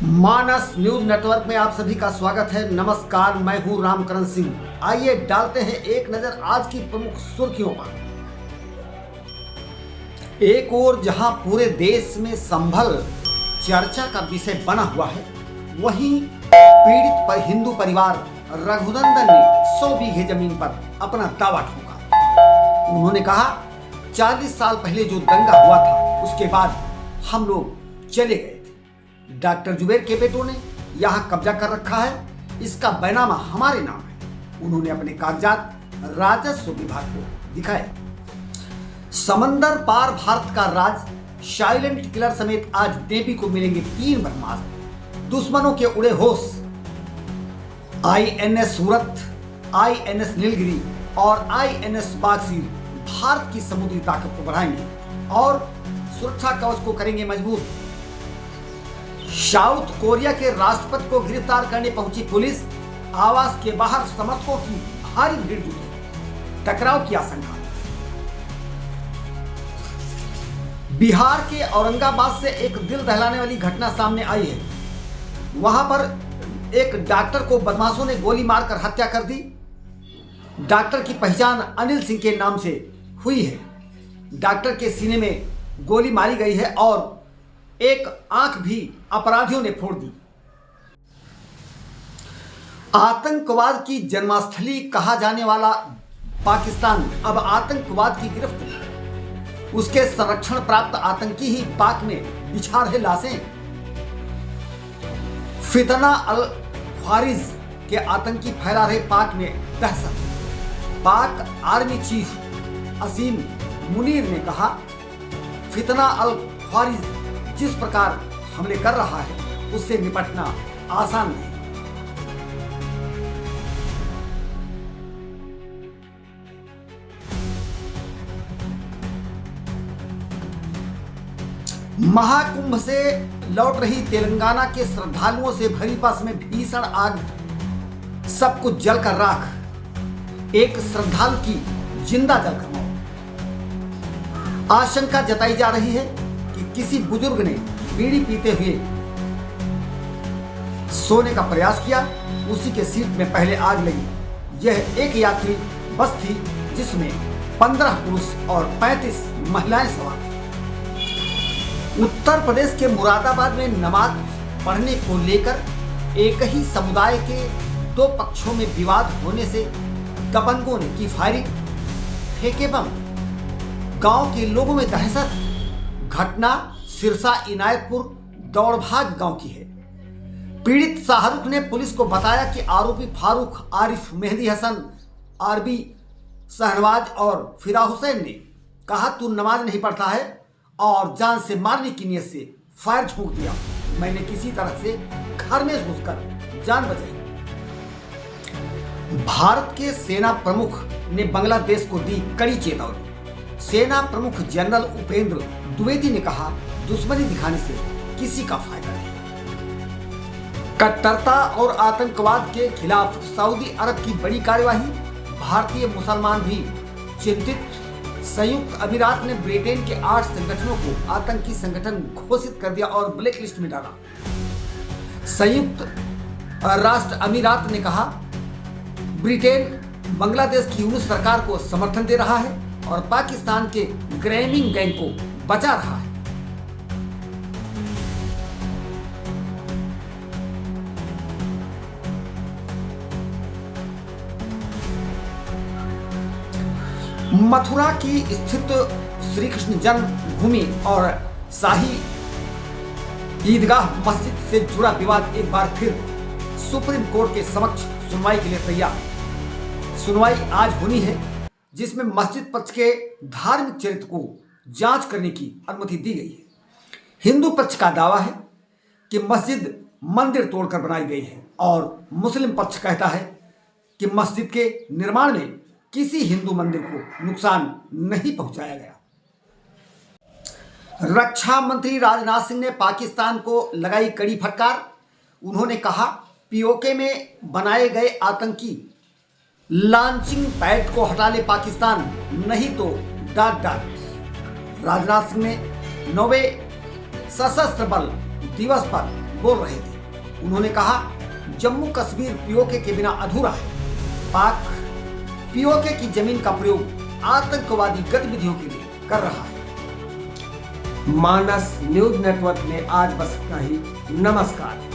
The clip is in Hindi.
मानस न्यूज नेटवर्क में आप सभी का स्वागत है। नमस्कार, मैं हूं रामकरण सिंह। आइए डालते हैं एक नजर आज की प्रमुख सुर्खियों पर। एक ओर जहां पूरे देश में संभल चर्चा का विषय बना हुआ है, वहीं पीड़ित पर हिंदू परिवार रघुनंदन ने 100 बीघे जमीन पर अपना दावा ठोका। उन्होंने कहा, 40 साल पहले जो दंगा हुआ था उसके बाद हम लोग चले गए थे। डॉक्टर जुबेर के बेटों ने यहाँ कब्जा कर रखा है, इसका बैनामा हमारे नाम है। उन्होंने अपने कागजात राजस्व विभाग को दिखाए। समंदर पार भारत का राज साइलेंट किलर समेत आज नेवी को मिलेंगे 3 ब्रह्मास्त्र। दुश्मनों के उड़े होश। INS सूरत, INS नीलगिरी और INS बागसीर भारत की समुद्री ताकत को बढ़ाएंगे और सुरक्षा कवच को करेंगे मजबूत। साउथ कोरिया के राष्ट्रपति को गिरफ्तार करने पहुंची पुलिस। आवास के बाहर समर्थकों की भारी भीड़ जुटी, टकराव की आशंका। बिहार के औरंगाबाद से एक दिल दहलाने वाली घटना सामने आई है। वहां पर एक डॉक्टर को बदमाशों ने गोली मारकर हत्या कर दी। डॉक्टर की पहचान अनिल सिंह के नाम से हुई है। डॉक्टर के सीने में गोली मारी गई है और एक आंख भी अपराधियों ने फोड़ दी। आतंकवाद की जन्मस्थली कहा जाने वाला पाकिस्तान अब आतंकवाद की गिरफ्त में। उसके संरक्षण प्राप्त आतंकी ही पाक में बिछा रहे लाशें। फितना अल ख्वारिज के आतंकी फैला रहे पाक में दहशत। पाक आर्मी चीफ असीम मुनीर ने कहा, फितना अल ख्वारिज जिस प्रकार हमले कर रहा है उससे निपटना आसान नहीं। महाकुंभ से लौट रही तेलंगाना के श्रद्धालुओं से भरी बस में भीषण आग, सब कुछ जलकर राख। एक श्रद्धालु की जिंदा जलकर मौत। आशंका जताई जा रही है कि किसी बुजुर्ग ने बीड़ी पीते हुए सोने का प्रयास किया, उसी के सीट में पहले आग लगी। यह एक यात्री बस थी जिसमें 15 पुरुष और 35 महिलाएं सवार थी। उत्तर प्रदेश के मुरादाबाद में नमाज पढ़ने को लेकर एक ही समुदाय के 2 पक्षों में विवाद होने से दबंगों ने की फायरिंग, फेंके बम। गांव के लोगों में दहशत। घटना सिरसा इनायतपुर दौड़भाग गांव की है। पीड़ित शाहरुख ने पुलिस को बताया कि आरोपी फारूक, आरिफ, मेहदी हसन, आरबी, शहनवाज और फिरा हुसैन ने कहा, तू नमाज नहीं पढ़ता है और जान से मारने की नीयत से फायर झोंक दिया। मैंने किसी तरह से घर में घुसकर जान बचाई। भारत के सेना प्रमुख ने बांग्लादेश को दी कड़ी चेतावनी। सेना प्रमुख जनरल उपेंद्र द्विवेदी ने कहा, दुश्मनी दिखाने से किसी का फायदा नहीं। कट्टरता और आतंकवाद के खिलाफ सऊदी अरब की बड़ी कार्यवाही। भारतीय मुसलमान भी चिंतित। संयुक्त अमीरात ने ब्रिटेन के 8 संगठनों को आतंकी संगठन घोषित कर दिया और ब्लैक लिस्ट में डाला। संयुक्त राष्ट्र अमीरात ने कहा, ब्रिटेन बांग्लादेश की यूनुस सरकार को समर्थन दे रहा है और पाकिस्तान के ग्रैमिंग गैंग को बचा रहा है। मथुरा की स्थित श्री कृष्ण जन्मभूमि और शाही ईदगाह मस्जिद से जुड़ा विवाद एक बार फिर सुप्रीम कोर्ट के समक्ष सुनवाई के लिए तैयार है। सुनवाई आज होनी है, जिसमें मस्जिद पक्ष के धार्मिक चरित्र को जांच करने की अनुमति दी गई है। हिंदू पक्ष का दावा है कि मस्जिद मंदिर तोड़कर बनाई गई है और मुस्लिम पक्ष कहता है कि मस्जिद के निर्माण में किसी हिंदू मंदिर को नुकसान नहीं पहुंचाया गया। रक्षा मंत्री राजनाथ सिंह ने पाकिस्तान को लगाई कड़ी फटकार। उन्होंने कहा, POK में बनाए गए आतंकी लॉन्चिंग पैड को हटा ले पाकिस्तान, नहीं तो डांट। राजनाथ सिंह ने 9वें सशस्त्र बल दिवस पर बोल रहे थे। उन्होंने कहा, जम्मू कश्मीर पीओके के बिना अधूरा है। पाक पीओके की जमीन का प्रयोग आतंकवादी गतिविधियों के लिए कर रहा है। मानस न्यूज नेटवर्क में आज बस इतना ही। नमस्कार।